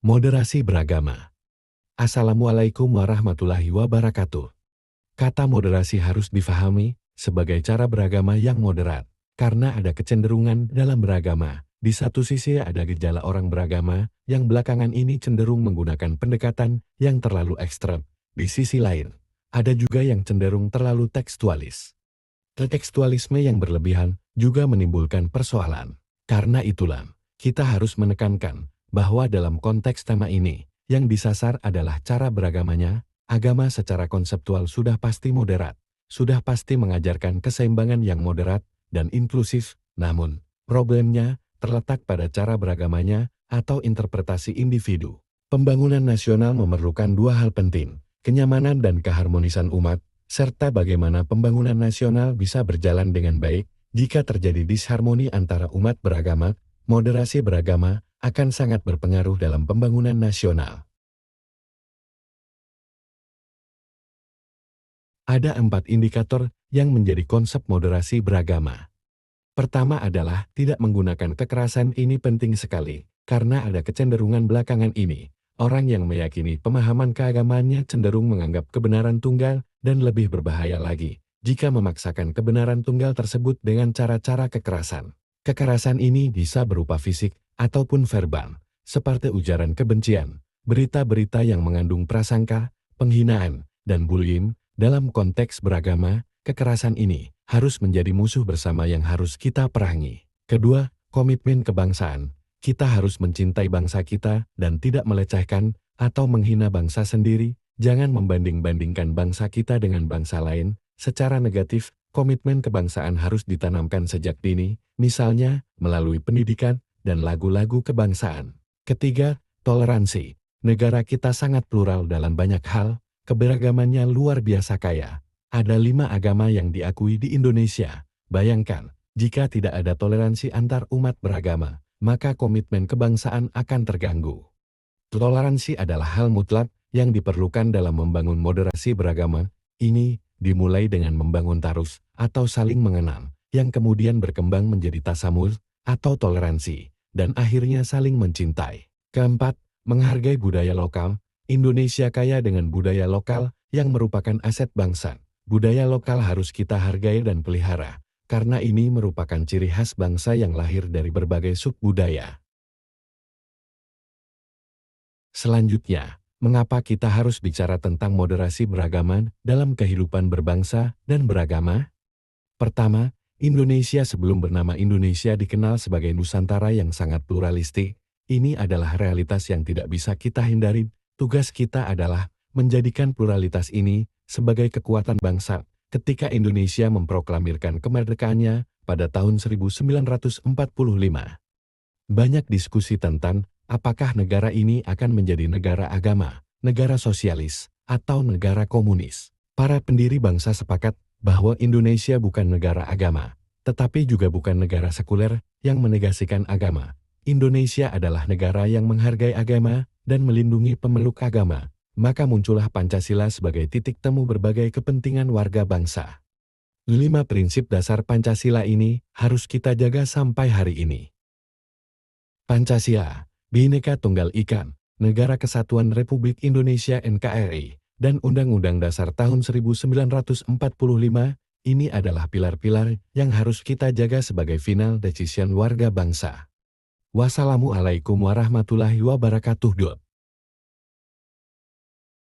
Moderasi beragama. Assalamualaikum warahmatullahi wabarakatuh. Kata moderasi harus difahami sebagai cara beragama yang moderat, karena ada kecenderungan dalam beragama. Di satu sisi ada gejala orang beragama yang belakangan ini cenderung menggunakan pendekatan yang terlalu ekstrem. Di sisi lain, ada juga yang cenderung terlalu tekstualis. Tekstualisme yang berlebihan juga menimbulkan persoalan. Karena itulah, kita harus menekankan bahwa dalam konteks tema ini, yang disasar adalah cara beragamanya. Agama secara konseptual sudah pasti moderat, sudah pasti mengajarkan keseimbangan yang moderat dan inklusif, namun problemnya terletak pada cara beragamanya atau interpretasi individu. Pembangunan nasional memerlukan dua hal penting, kenyamanan dan keharmonisan umat, serta bagaimana pembangunan nasional bisa berjalan dengan baik. Jika terjadi disharmoni antara umat beragama, moderasi beragama akan sangat berpengaruh dalam pembangunan nasional. Ada 4 indikator yang menjadi konsep moderasi beragama. Pertama adalah tidak menggunakan kekerasan. Ini penting sekali, karena ada kecenderungan belakangan ini. Orang yang meyakini pemahaman keagamaannya cenderung menganggap kebenaran tunggal dan lebih berbahaya lagi jika memaksakan kebenaran tunggal tersebut dengan cara-cara kekerasan. Kekerasan ini bisa berupa fisik ataupun verbal, seperti ujaran kebencian, berita-berita yang mengandung prasangka, penghinaan, dan bullying. Dalam konteks beragama, kekerasan ini harus menjadi musuh bersama yang harus kita perangi. Kedua, komitmen kebangsaan. Kita harus mencintai bangsa kita dan tidak melecehkan atau menghina bangsa sendiri. Jangan membanding-bandingkan bangsa kita dengan bangsa lain secara negatif. Komitmen kebangsaan harus ditanamkan sejak dini, misalnya melalui pendidikan dan lagu-lagu kebangsaan. Ketiga, toleransi. Negara kita sangat plural dalam banyak hal. Keberagamannya luar biasa kaya. Ada 5 agama yang diakui di Indonesia. Bayangkan, jika tidak ada toleransi antar umat beragama, maka komitmen kebangsaan akan terganggu. Toleransi adalah hal mutlak yang diperlukan dalam membangun moderasi beragama. Ini dimulai dengan membangun tarus atau saling mengenal, yang kemudian berkembang menjadi tasamul atau toleransi, dan akhirnya saling mencintai. Keempat, menghargai budaya lokal. Indonesia kaya dengan budaya lokal yang merupakan aset bangsa. Budaya lokal harus kita hargai dan pelihara, karena ini merupakan ciri khas bangsa yang lahir dari berbagai subbudaya. Selanjutnya, mengapa kita harus bicara tentang moderasi beragama dalam kehidupan berbangsa dan beragama? Pertama, Indonesia sebelum bernama Indonesia dikenal sebagai Nusantara yang sangat pluralistik. Ini adalah realitas yang tidak bisa kita hindari. Tugas kita adalah menjadikan pluralitas ini sebagai kekuatan bangsa. Ketika Indonesia memproklamirkan kemerdekaannya pada tahun 1945, banyak diskusi tentang apakah negara ini akan menjadi negara agama, negara sosialis, atau negara komunis. Para pendiri bangsa sepakat bahwa Indonesia bukan negara agama, tetapi juga bukan negara sekuler yang menegasikan agama. Indonesia adalah negara yang menghargai agama dan melindungi pemeluk agama, maka muncullah Pancasila sebagai titik temu berbagai kepentingan warga bangsa. 5 prinsip dasar Pancasila ini harus kita jaga sampai hari ini. Pancasila, Bhinneka Tunggal Ika, Negara Kesatuan Republik Indonesia NKRI, dan Undang-Undang Dasar tahun 1945, ini adalah pilar-pilar yang harus kita jaga sebagai final decision warga bangsa. Wassalamualaikum warahmatullahi wabarakatuh.